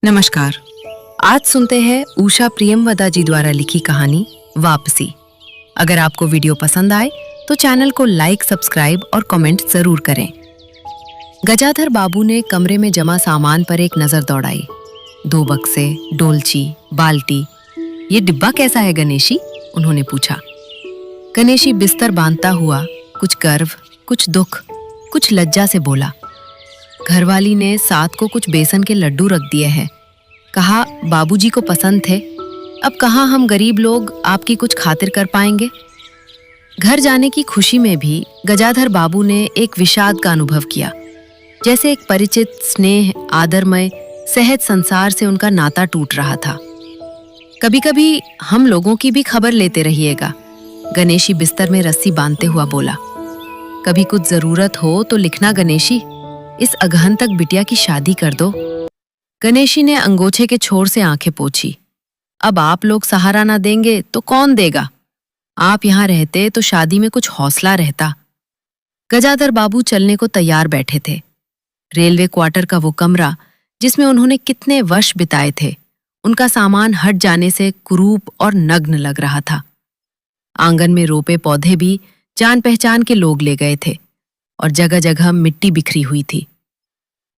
नमस्कार। आज सुनते हैं उषा प्रियमवदा जी द्वारा लिखी कहानी वापसी। अगर आपको वीडियो पसंद आए तो चैनल को लाइक, सब्सक्राइब और कमेंट जरूर करें। गजाधर बाबू ने कमरे में जमा सामान पर एक नजर दौड़ाई। 2 बक्से, डोलची, बाल्टी। ये डिब्बा कैसा है गणेशी? उन्होंने पूछा। गणेशी बिस्तर बांधता हुआ कुछ गर्व, कुछ दुख, कुछ लज्जा से बोला, घरवाली ने साथ को कुछ बेसन के लड्डू रख दिए हैं। कहा बाबूजी को पसंद थे। अब कहाँ हम गरीब लोग आपकी कुछ खातिर कर पाएंगे। घर जाने की खुशी में भी गजाधर बाबू ने एक विषाद का अनुभव किया। जैसे एक परिचित, स्नेह, आदरमय, सहज संसार से उनका नाता टूट रहा था। कभी कभी हम लोगों की भी खबर लेते रहिएगा, गणेशी बिस्तर में रस्सी बांधते हुआ बोला। कभी कुछ जरूरत हो तो लिखना गणेशी, इस अगहन तक बिटिया की शादी कर दो। गणेशी ने अंगोछे के छोर से आंखें पोंछी। अब आप लोग सहारा ना देंगे तो कौन देगा? आप यहाँ रहते तो शादी में कुछ हौसला रहता। गजाधर बाबू चलने को तैयार बैठे थे। रेलवे क्वार्टर का वो कमरा जिसमें उन्होंने कितने वर्ष बिताए थे, उनका सामान हट जाने से कुरूप और नग्न लग रहा था। आंगन में रोपे पौधे भी जान पहचान के लोग ले गए थे और जगह जगह मिट्टी बिखरी हुई थी।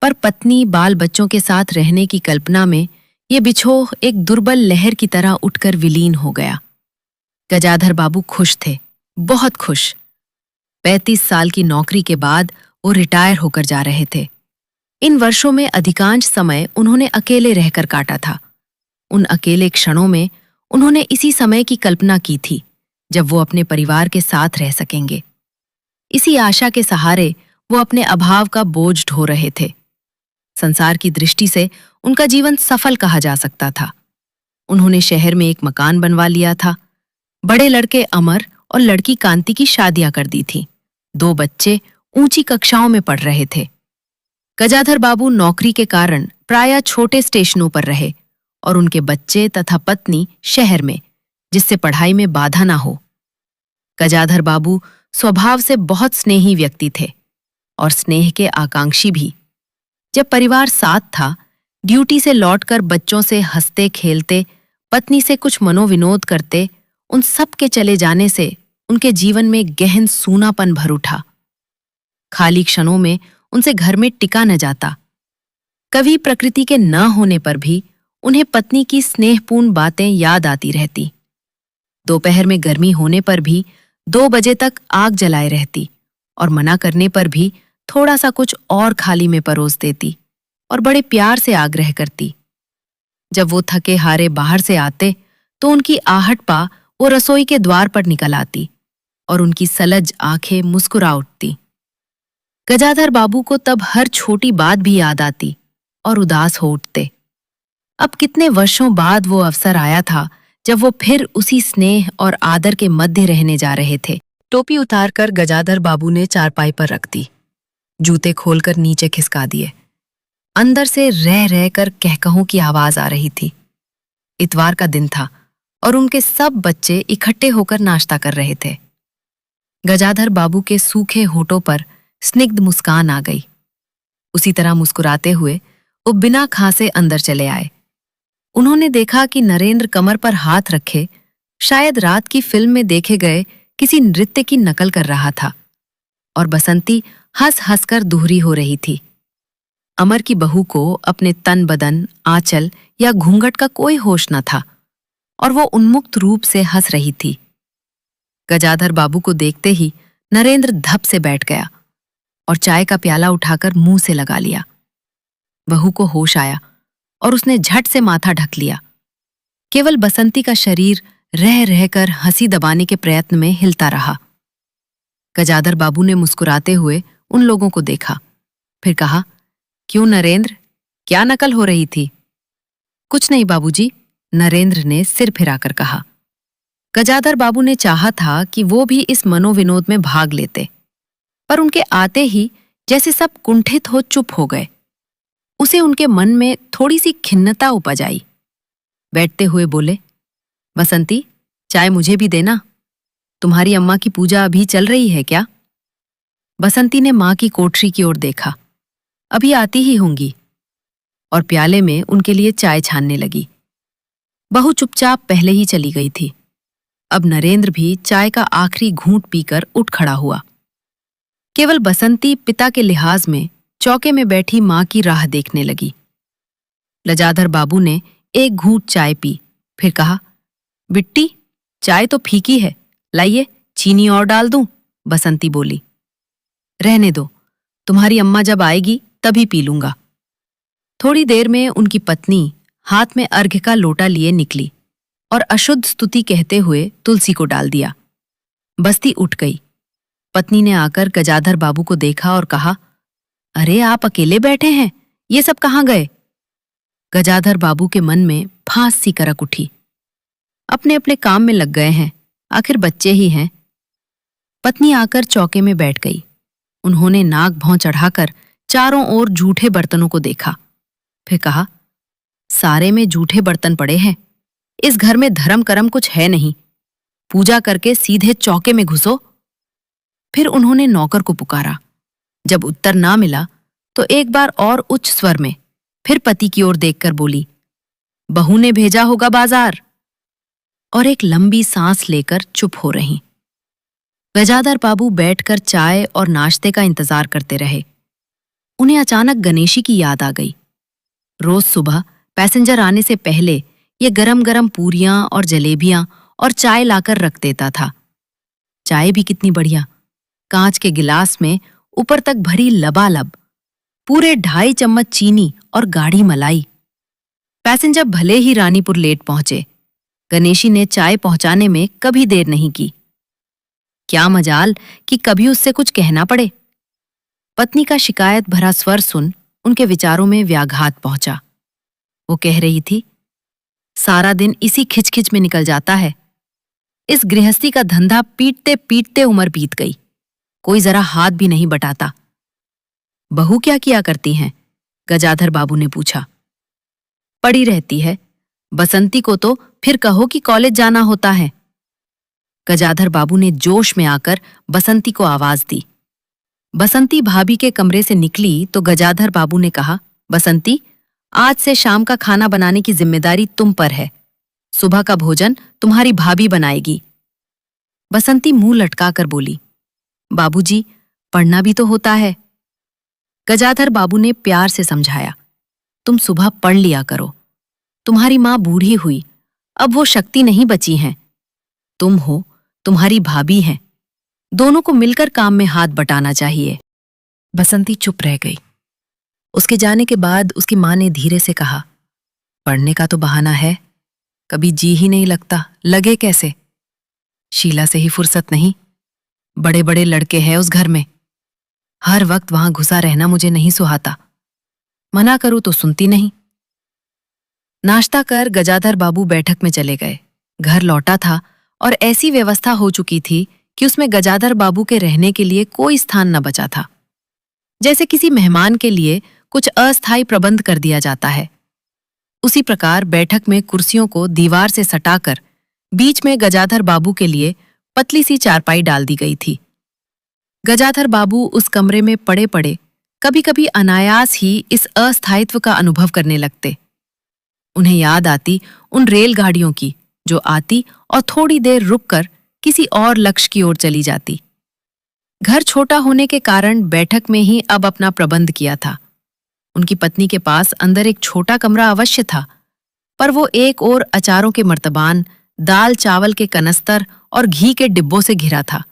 पर पत्नी, बाल बच्चों के साथ रहने की कल्पना में ये बिछोह एक दुर्बल लहर की तरह उठकर विलीन हो गया। गजाधर बाबू खुश थे, बहुत खुश। 35 साल की नौकरी के बाद वो रिटायर होकर जा रहे थे। इन वर्षों में अधिकांश समय उन्होंने अकेले रहकर काटा था। उन अकेले क्षणों में उन्होंने इसी समय की कल्पना की थी जब वो अपने परिवार के साथ रह सकेंगे। इसी आशा के सहारे वो अपने अभाव का बोझ ढो रहे थे। संसार की दृष्टि से उनका जीवन सफल कहा जा सकता था। उन्होंने शहर में एक मकान बनवा लिया था। बड़े लड़के अमर और लड़की कांति की शादियां कर दी थी। 2 बच्चे ऊंची कक्षाओं में पढ़ रहे थे। गजाधर बाबू नौकरी के कारण प्रायः छोटे स्टेशनों पर रहे और उनके बच्चे तथा पत्नी शहर में, जिससे पढ़ाई में बाधा ना हो। गजाधर बाबू स्वभाव से बहुत स्नेही व्यक्ति थे और स्नेह के आकांक्षी भी। जब परिवार साथ था, ड्यूटी से लौटकर बच्चों से हंसते खेलते, पत्नी से कुछ मनोविनोद करते, उन सब के चले जाने से उनके जीवन में गहन सूनापन भर उठा। खाली क्षणों में उनसे घर में टिका न जाता। कभी प्रकृति के न होने पर भी उन्हें पत्नी की स्नेहपूर्ण बातें याद आती रहती। दोपहर में गर्मी होने पर भी 2 बजे तक आग जलाए रहती और मना करने पर भी थोड़ा सा कुछ और थाली में परोस देती और बड़े प्यार से आग्रह करती। जब वो थके हारे बाहर से आते तो उनकी आहट पा वो रसोई के द्वार पर निकल आती और उनकी सलज आंखें मुस्कुरा उठती। गजाधर बाबू को तब हर छोटी बात भी याद आती और उदास हो उठते। अब कितने वर्षों बाद वो अवसर आया था जब वो फिर उसी स्नेह और आदर के मध्य रहने जा रहे थे। टोपी उतारकर गजाधर बाबू ने चारपाई पर रख दी। जूते खोलकर नीचे खिसका दिए। अंदर से रह रहकर कहकहों की आवाज आ रही थी। इतवार का दिन था और उनके सब बच्चे इकट्ठे होकर नाश्ता कर रहे थे। गजाधर बाबू के सूखे होठों पर स्निग्ध मुस्कान आ गई। उसी तरह मुस्कुराते हुए वो बिना खांसे अंदर चले आए। उन्होंने देखा कि नरेंद्र कमर पर हाथ रखे शायद रात की फिल्म में देखे गए किसी नृत्य की नकल कर रहा था और बसंती हंस हंसकर दूहरी हो रही थी। अमर की बहू को अपने तन बदन, आंचल या घूंघट का कोई होश न था और वो उन्मुक्त रूप से हंस रही थी। गजाधर बाबू को देखते ही नरेंद्र धप से बैठ गया और चाय का प्याला उठाकर मुंह से लगा लिया। बहू को होश आया और उसने झट से माथा ढक लिया। केवल बसंती का शरीर रह रहकर हंसी दबाने के प्रयत्न में हिलता रहा। गजाधर बाबू ने मुस्कुराते हुए उन लोगों को देखा, फिर कहा, क्यों नरेंद्र, क्या नकल हो रही थी? कुछ नहीं बाबूजी, नरेंद्र ने सिर फिराकर कहा। गजाधर बाबू ने चाहा था कि वो भी इस मनोविनोद में भाग लेते, पर उनके आते ही जैसे सब कुंठित हो चुप हो गए। उसे उनके मन में थोड़ी सी खिन्नता उपज आई। बैठते हुए बोले, बसंती, चाय मुझे भी देना। तुम्हारी अम्मा की पूजा अभी चल रही है क्या? बसंती ने मां की कोठरी की ओर देखा। अभी आती ही होंगी। और प्याले में उनके लिए चाय छानने लगी। बहू चुपचाप पहले ही चली गई थी। अब नरेंद्र भी चाय का आखिरी घूंट पीकर उठ खड़ा हुआ। केवल बसंती पिता के लिहाज में चौके में बैठी मां की राह देखने लगी। लजाधर बाबू ने एक घूंट चाय पी, फिर कहा, बिट्टी, चाय तो फीकी है, लाइए चीनी और डाल दूं? बसंती बोली। रहने दो, तुम्हारी अम्मा जब आएगी तभी पी लूंगा। थोड़ी देर में उनकी पत्नी हाथ में अर्घ्य का लोटा लिए निकली और अशुद्ध स्तुति कहते हुए तुलसी को डाल दिया। बस्ती उठ गई। पत्नी ने आकर गजाधर बाबू को देखा और कहा, अरे आप अकेले बैठे हैं, ये सब कहाँ गए? गजाधर बाबू के मन में फांस सी करक उठी। अपने अपने काम में लग गए हैं, आखिर बच्चे ही हैं। पत्नी आकर चौके में बैठ गई। उन्होंने नाक भौं चढ़ाकर चारों ओर जूठे बर्तनों को देखा, फिर कहा, सारे में जूठे बर्तन पड़े हैं। इस घर में धर्म कर्म कुछ है नहीं, पूजा करके सीधे चौके में घुसो। फिर उन्होंने नौकर को पुकारा। जब उत्तर ना मिला तो एक बार और उच्च स्वर में फिर पति की ओर देखकर बोली, बहू ने भेजा होगा बाजार। और एक लंबी सांस लेकर चुप हो रही। गजाधर बाबू बैठकर चाय और नाश्ते का इंतजार करते रहे। उन्हें अचानक गणेशी की याद आ गई। रोज सुबह पैसेंजर आने से पहले ये गरम गरम पूरियां और जलेबियां और चाय लाकर रख देता था। चाय भी कितनी बढ़िया, कांच के गिलास में ऊपर तक भरी लबालब, पूरे 2.5 चम्मच चीनी और गाढ़ी मलाई। पैसेंजर भले ही रानीपुर लेट पहुंचे, गणेशी ने चाय पहुंचाने में कभी देर नहीं की। क्या मजाल कि कभी उससे कुछ कहना पड़े। पत्नी का शिकायत भरा स्वर सुन उनके विचारों में व्याघात पहुंचा। वो कह रही थी, सारा दिन इसी खिचखिच में निकल जाता है। इस गृहस्थी का धंधा पीटते पीटते उम्र बीत गई, कोई जरा हाथ भी नहीं बटाता। बहू क्या किया करती हैं? गजाधर बाबू ने पूछा। पड़ी रहती है। बसंती को तो फिर कहो कि कॉलेज जाना होता है। गजाधर बाबू ने जोश में आकर बसंती को आवाज दी। बसंती भाभी के कमरे से निकली तो गजाधर बाबू ने कहा, बसंती, आज से शाम का खाना बनाने की जिम्मेदारी तुम पर है। सुबह का भोजन तुम्हारी भाभी बनाएगी। बसंती मुंह लटकाकर बोली, बाबूजी, पढ़ना भी तो होता है। गजाधर बाबू ने प्यार से समझाया, तुम सुबह पढ़ लिया करो। तुम्हारी मां बूढ़ी हुई, अब वो शक्ति नहीं बची है। तुम हो, तुम्हारी भाभी हैं, दोनों को मिलकर काम में हाथ बटाना चाहिए। बसंती चुप रह गई। उसके जाने के बाद उसकी मां ने धीरे से कहा, पढ़ने का तो बहाना है, कभी जी ही नहीं लगता, लगे कैसे? शीला से ही फुर्सत नहीं। बड़े बड़े लड़के हैं उस घर में, हर वक्त वहां घुसा रहना मुझे नहीं सुहाता। मना करूं तो सुनती नहीं। नाश्ता कर गजाधर बाबू बैठक में चले गए। घर लौटा था और ऐसी व्यवस्था हो चुकी थी कि उसमें गजाधर बाबू के रहने के लिए कोई स्थान न बचा था। जैसे किसी मेहमान के लिए कुछ अस्थायी प्रबंध कर दिया जाता है, उसी प्रकार बैठक में कुर्सियों को दीवार से सटाकर बीच में गजाधर बाबू के लिए पतली सी चारपाई डाल दी गई थी। गजाधर बाबू उस कमरे में पड़े पड़े कभी कभी अनायास ही इस अस्थायित्व का अनुभव करने लगते। उन्हें याद आती उन रेलगाड़ियों की जो आती और थोड़ी देर रुककर किसी और लक्ष्य की ओर चली जाती। घर छोटा होने के कारण बैठक में ही अब अपना प्रबंध किया था। उनकी पत्नी के पास अंदर एक छोटा कमरा अवश्य था, पर वो एक ओर अचारों के मर्तबान, दाल चावल के कनस्तर और घी के डिब्बों से घिरा था।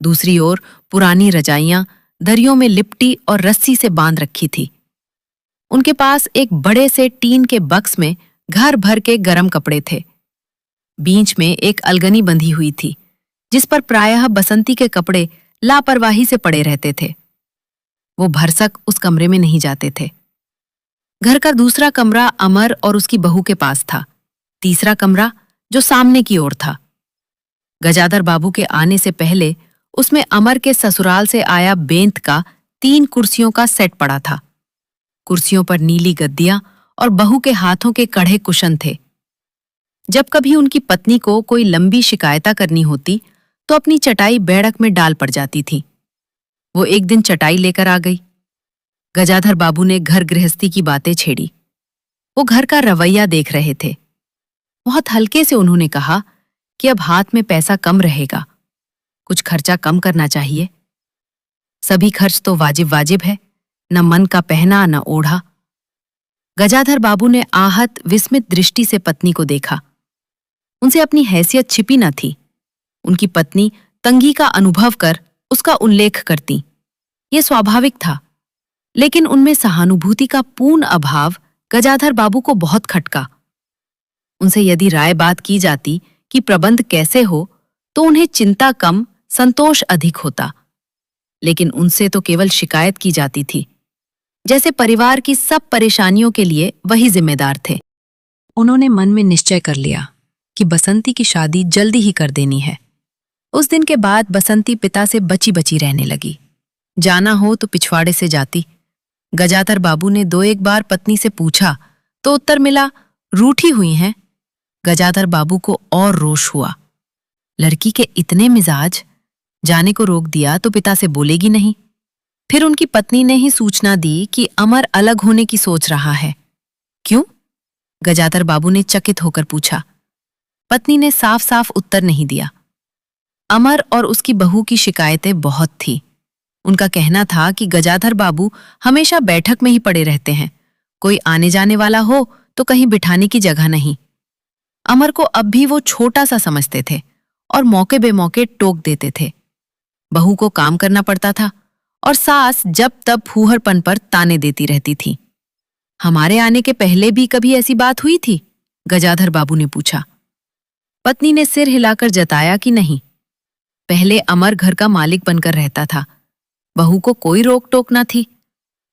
दूसरी ओर पुरानी रजाइयां दरियों में लिपटी और रस्सी से बांध रखी थी। उनके पास एक बड़े से टीन के बक्स में घर भर के गरम कपड़े थे। बीच में एक अलगनी बंधी हुई थी, जिस पर प्रायः बसंती के कपड़े लापरवाही से पड़े रहते थे। वो भरसक उस कमरे में नहीं जाते थे। घर का दूसरा कमरा अमर और उसकी बहू के पास था, तीसरा कमरा जो सामने की ओर था। गजाधर बाबू के आने से पहले उसमें अमर के ससुराल से आया बेंत का 3 कुर्सियों का सेट पड़ा था। कुर्सियों पर नीली गद्दियां और बहू के हाथों के कढ़े कुशन थे। जब कभी उनकी पत्नी को कोई लंबी शिकायता करनी होती तो अपनी चटाई बैठक में डाल पड़ जाती थी। वो एक दिन चटाई लेकर आ गई। गजाधर बाबू ने घर गृहस्थी की बातें छेड़ी। वो घर का रवैया देख रहे थे। बहुत हल्के से उन्होंने कहा कि अब हाथ में पैसा कम रहेगा, कुछ खर्चा कम करना चाहिए। सभी खर्च तो वाजिब वाजिब है, न मन का पहना न ओढ़ा। गजाधर बाबू ने आहत विस्मित दृष्टि से पत्नी को देखा। उनसे अपनी हैसियत छिपी न थी। उनकी पत्नी तंगी का अनुभव कर उसका उल्लेख करती, ये स्वाभाविक था, लेकिन उनमें सहानुभूति का पूर्ण अभाव गजाधर बाबू को बहुत खटका। उनसे यदि राय बात की जाती कि प्रबंध कैसे हो, तो उन्हें चिंता कम, संतोष अधिक होता, लेकिन उनसे तो केवल शिकायत की जाती थी, जैसे परिवार की सब परेशानियों के लिए वही जिम्मेदार थे। उन्होंने मन में निश्चय कर लिया कि बसंती की शादी जल्दी ही कर देनी है। उस दिन के बाद बसंती पिता से बची बची रहने लगी। जाना हो तो पिछवाड़े से जाती। गजाधर बाबू ने 2-1 बार पत्नी से पूछा तो उत्तर मिला, रूठी हुई हैं। गजाधर बाबू को और रोष हुआ। लड़की के इतने मिजाज, जाने को रोक दिया तो पिता से बोलेगी नहीं। फिर उनकी पत्नी ने ही सूचना दी कि अमर अलग होने की सोच रहा है। क्यों? गजाधर बाबू ने चकित होकर पूछा। पत्नी ने साफ साफ उत्तर नहीं दिया। अमर और उसकी बहू की शिकायतें बहुत थी। उनका कहना था कि गजाधर बाबू हमेशा बैठक में ही पड़े रहते हैं, कोई आने जाने वाला हो तो कहीं बिठाने की जगह नहीं। अमर को अब भी वो छोटा सा समझते थे और मौके बेमौके टोक देते थे। बहू को काम करना पड़ता था और सास जब तब फूहरपन पर ताने देती रहती थी। हमारे आने के पहले भी कभी ऐसी बात हुई थी? गजाधर बाबू ने पूछा। पत्नी ने सिर हिलाकर जताया कि नहीं। पहले अमर घर का मालिक बनकर रहता था, बहू को कोई रोक टोक न थी।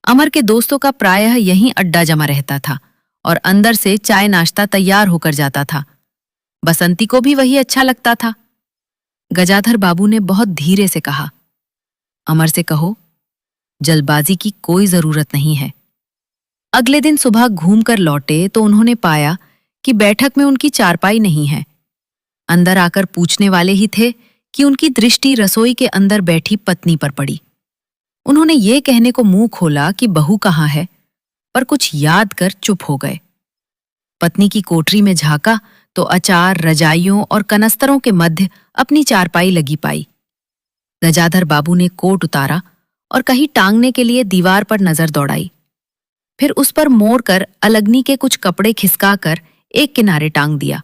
अमर के दोस्तों का प्रायः यहीं अड्डा जमा रहता था और अंदर से चाय नाश्ता तैयार होकर जाता था। बसंती को भी वही अच्छा लगता था। गजाधर बाबू ने बहुत धीरे से कहा, अमर से कहो, जल्दबाजी की कोई जरूरत नहीं है। अगले दिन सुबह घूमकर लौटे तो उन्होंने पाया कि बैठक में उनकी चारपाई नहीं है। अंदर आकर पूछने वाले ही थे कि उनकी दृष्टि रसोई के अंदर बैठी पत्नी पर पड़ी। उन्होंने ये कहने को मुंह खोला कि बहू कहाँ है, पर कुछ याद कर चुप हो गए। पत्नी की कोठरी में झांका तो अचार, रजाइयों और कनस्तरों के मध्य अपनी चारपाई लगी पाई। गजाधर बाबू ने कोट उतारा और कहीं टांगने के लिए दीवार पर नजर दौड़ाई। फिर उस पर मोड़कर अलगनी के कुछ कपड़े खिसकाकर एक किनारे टांग दिया।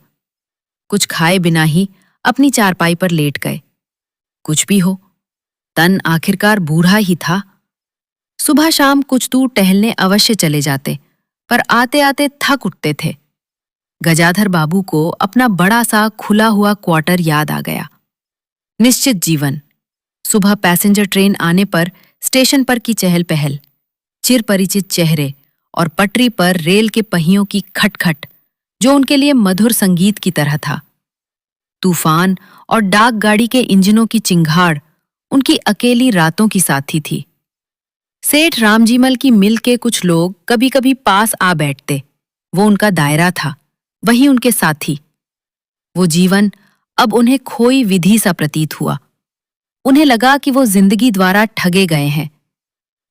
कुछ खाए बिना ही अपनी चारपाई पर लेट गए। कुछ भी हो, तन आखिरकार बूढ़ा ही था। सुबह शाम कुछ दूर टहलने अवश्य चले जाते, पर आते आते थक उठते थे। गजाधर बाबू को अपना बड़ा सा खुला हुआ क्वार्टर याद आ गया। निश्चित जीवन, सुबह पैसेंजर ट्रेन आने पर स्टेशन पर की चहल पहल, चिर परिचित चेहरे और पटरी पर रेल के पहियों की खटखट, जो उनके लिए मधुर संगीत की तरह था। तूफान और डाक गाड़ी के इंजनों की चिंगाड़ उनकी अकेली रातों की साथी थी। सेठ रामजीमल की मिल के कुछ लोग कभी कभी पास आ बैठते, वो उनका दायरा था, वही उनके साथी। वो जीवन अब उन्हें खोई विधि सा प्रतीत हुआ। उन्हें लगा कि वो जिंदगी द्वारा ठगे गए हैं।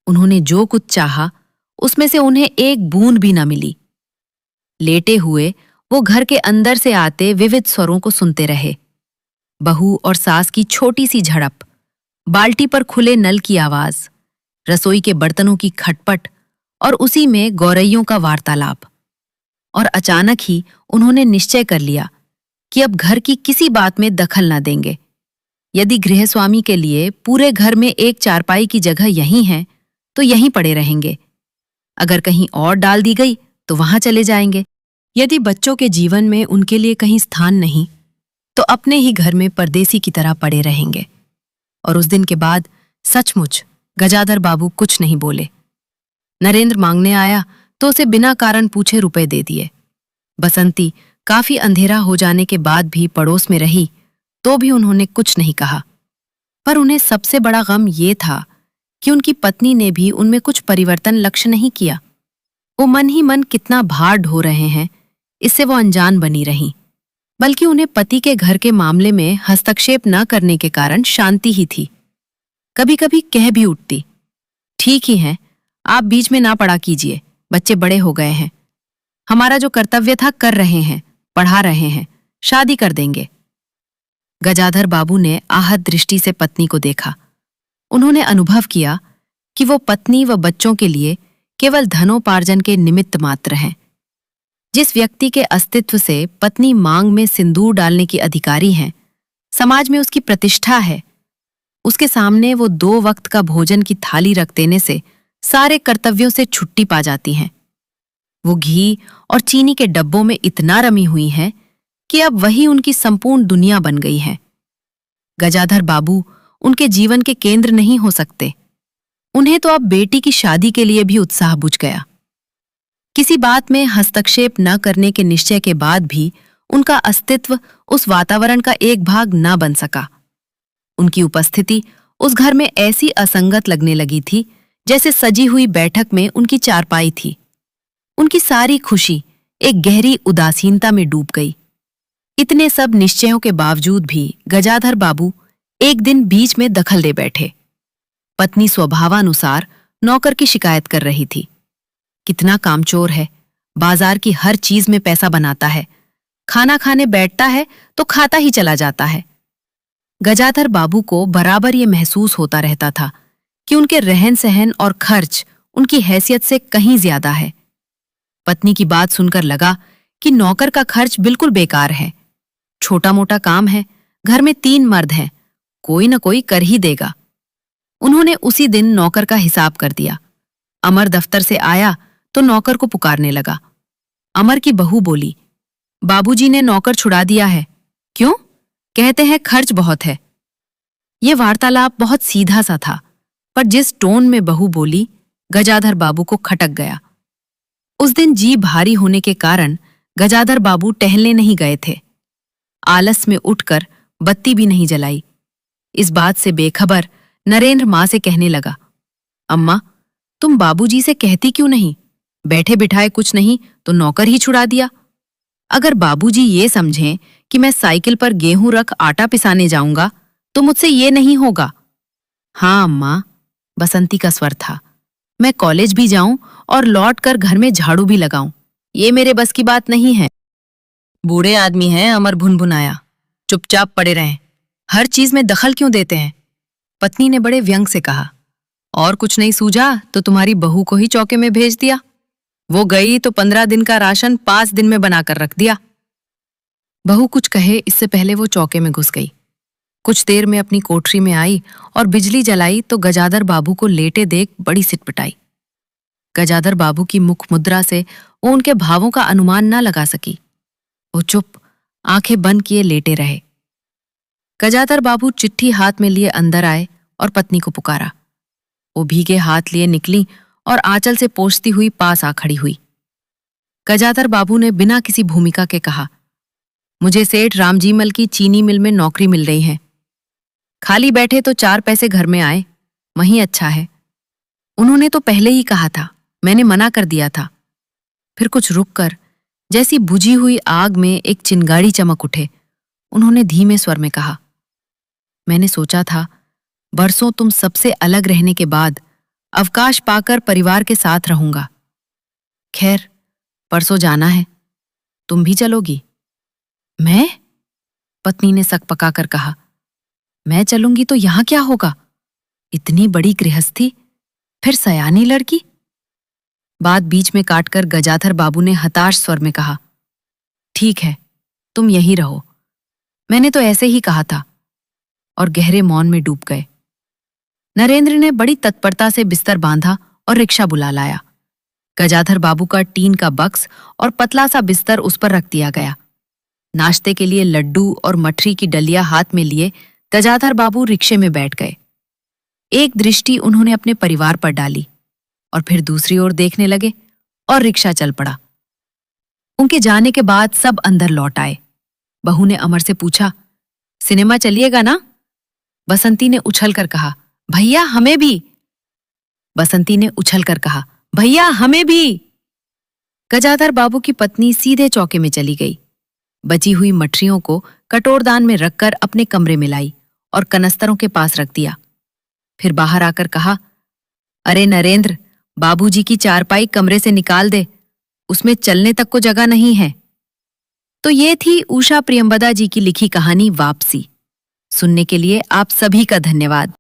उन्होंने जो कुछ चाहा उसमें से उन्हें एक बूंद भी न मिली। लेटे हुए वो घर के अंदर से आते विविध स्वरों को सुनते रहे। बहू और सास की छोटी सी झड़प, बाल्टी पर खुले नल की आवाज, रसोई के बर्तनों की खटपट और उसी में गौरैयों का वार्तालाप। और अचानक ही उन्होंने निश्चय कर लिया कि अब घर की किसी बात में दखल न देंगे। यदि गृहस्वामी के लिए पूरे घर में एक चारपाई की जगह यहीं है तो यहीं पड़े रहेंगे। अगर कहीं और डाल दी गई तो वहां चले जाएंगे। यदि बच्चों के जीवन में उनके लिए कहीं स्थान नहीं तो अपने ही घर में परदेसी की तरह पड़े रहेंगे। और उस दिन के बाद सचमुच गजाधर बाबू कुछ नहीं बोले। नरेंद्र मांगने आया तो उसे बिना कारण पूछे रुपए दे दिए। बसंती काफी अंधेरा हो जाने के बाद भी पड़ोस में रही तो भी उन्होंने कुछ नहीं कहा। पर उन्हें सबसे बड़ा गम ये था कि उनकी पत्नी ने भी उनमें कुछ परिवर्तन लक्ष्य नहीं किया। वो मन ही मन कितना भार ढो रहे हैं, इससे वो अनजान बनी रहीं। बल्कि उन्हें पति के घर के मामले में हस्तक्षेप न करने के कारण शांति ही थी। कभी कभी कह भी उठती, ठीक ही है, आप बीच में ना पड़ा कीजिए, बच्चे बड़े हो गए हैं। हमारा जो कर्तव्य था कर रहे हैं, पढ़ा रहे हैं, शादी कर देंगे। गजाधर बाबू ने आहत दृष्टि से पत्नी को देखा। उन्होंने अनुभव किया कि वो पत्नी व बच्चों के लिए केवल धनोपार्जन के निमित्त मात्र हैं। जिस व्यक्ति के अस्तित्व से पत्नी मांग में सिंदूर डालने की अधिकारी हैं, समाज में उसकी प्रतिष्ठा है, उसके सामने वो 2 वक्त का भोजन की थाली रख देने से सारे कर्तव्यों से छुट्टी पा जाती हैं। वो घी और चीनी के डब्बों में इतना रमी हुई हैं कि अब वही उनकी संपूर्ण दुनिया बन गई है। गजाधर बाबू उनके जीवन के केंद्र नहीं हो सकते। उन्हें तो अब बेटी की शादी के लिए भी उत्साह बुझ गया। किसी बात में हस्तक्षेप न करने के निश्चय के बाद भी उनका अस्तित्व उस वातावरण का एक भाग न बन सका। उनकी उपस्थिति उस घर में ऐसी असंगत लगने लगी थी जैसे सजी हुई बैठक में उनकी चारपाई थी। उनकी सारी खुशी एक गहरी उदासीनता में डूब गई। इतने सब निश्चयों के बावजूद भी गजाधर बाबू एक दिन बीच में दखल दे बैठे। पत्नी स्वभावानुसार नौकर की शिकायत कर रही थी। कितना कामचोर है, बाजार की हर चीज में पैसा बनाता है, खाना खाने बैठता है तो खाता ही चला जाता है। गजाधर बाबू को बराबर ये महसूस होता रहता था कि उनके रहन सहन और खर्च उनकी हैसियत से कहीं ज्यादा है। पत्नी की बात सुनकर लगा कि नौकर का खर्च बिल्कुल बेकार है। छोटा मोटा काम है, घर में 3 मर्द हैं, कोई न कोई कर ही देगा। उन्होंने उसी दिन नौकर का हिसाब कर दिया। अमर दफ्तर से आया तो नौकर को पुकारने लगा। अमर की बहू बोली, बाबूजी ने नौकर छुड़ा दिया है। क्यों? कहते हैं खर्च बहुत है। ये वार्तालाप बहुत सीधा सा था, पर जिस टोन में बहू बोली, गजाधर बाबू को खटक गया। उस दिन जी भारी होने के कारण गजाधर बाबू टहलने नहीं गए थे। आलस में उठकर बत्ती भी नहीं जलाई। इस बात से बेखबर नरेंद्र मां से कहने लगा, अम्मा, तुम बाबूजी से कहती क्यों नहीं? बैठे बिठाए कुछ नहीं तो नौकर ही छुड़ा दिया। अगर बाबूजी ये समझें कि मैं साइकिल पर गेहूं रख आटा पिसाने जाऊंगा तो मुझसे ये नहीं होगा। हाँ अम्मा, बसंती का स्वर था, मैं कॉलेज भी जाऊं और लौट कर घर में झाड़ू भी लगाऊं, ये मेरे बस की बात नहीं है। बूढ़े आदमी हैं, अमर भुनभुनाया, चुपचाप पड़े रहें, हर चीज में दखल क्यों देते हैं? पत्नी ने बड़े व्यंग से कहा, और कुछ नहीं सूझा तो तुम्हारी बहू को ही चौके में भेज दिया। वो गई तो 15 दिन का राशन 5 दिन में बनाकर रख दिया। बहू कुछ कहे इससे पहले वो चौके में घुस गई। कुछ देर में अपनी कोठरी में आई और बिजली जलाई तो गजाधर बाबू को लेटे देख बड़ी सिटपिटाई। गजाधर बाबू की मुख मुद्रा से वो उनके भावों का अनुमान न लगा सकी। वो चुप, आंखें बंद किए लेटे रहे। गजाधर बाबू चिट्ठी हाथ में लिए अंदर आए और पत्नी को पुकारा। वो भीगे हाथ लिए निकली और आंचल से पोंछती हुई पास आ खड़ी हुई। गजाधर बाबू ने बिना किसी भूमिका के कहा, मुझे सेठ रामजीमल की चीनी मिल में नौकरी मिल रही है। खाली बैठे तो 4 पैसे घर में आए, वहीं अच्छा है। उन्होंने तो पहले ही कहा था, मैंने मना कर दिया था। फिर कुछ रुककर जैसी बुझी हुई आग में एक चिंगारी चमक उठे, उन्होंने धीमे स्वर में कहा, मैंने सोचा था बरसों तुम सबसे अलग रहने के बाद अवकाश पाकर परिवार के साथ रहूंगा। खैर, परसों जाना है, तुम भी चलोगी? मैं? पत्नी ने सक पकाकर कहा, मैं चलूंगी तो यहां क्या होगा? इतनी बड़ी गृहस्थी, फिर सयानी लड़की। बात बीच में काटकर गजाधर बाबू ने हताश स्वर में कहा, ठीक है, तुम यहीं रहो, मैंने तो ऐसे ही कहा था, और गहरे मौन में डूब गए। नरेंद्र ने बड़ी तत्परता से बिस्तर बांधा और रिक्शा बुला लाया। गजाधर बाबू का टीन का बक्स और पतला सा बिस्तर उस पर रख दिया गया। नाश्ते के लिए लड्डू और मठरी की डलिया हाथ में लिए गजाधर बाबू रिक्शे में बैठ गए। एक दृष्टि उन्होंने अपने परिवार पर डाली और फिर दूसरी ओर देखने लगे और रिक्शा चल पड़ा। उनके जाने के बाद सब अंदर लौट आए। बहू ने अमर से पूछा, सिनेमा चलिएगा ना? बसंती ने उछलकर कहा, भैया हमें भी। बसंती ने उछलकर कहा, भैया हमें भी। गजाधर बाबू की पत्नी सीधे चौके में चली गई। बची हुई मठरियों को कटोरदान में रखकर अपने कमरे में लाई और कनस्तरों के पास रख दिया। फिर बाहर आकर कहा, अरे नरेंद्र, बाबूजी की चारपाई कमरे से निकाल दे, उसमें चलने तक को जगह नहीं है। तो ये थी उषा प्रियंवदा जी की लिखी कहानी वापसी। सुनने के लिए आप सभी का धन्यवाद।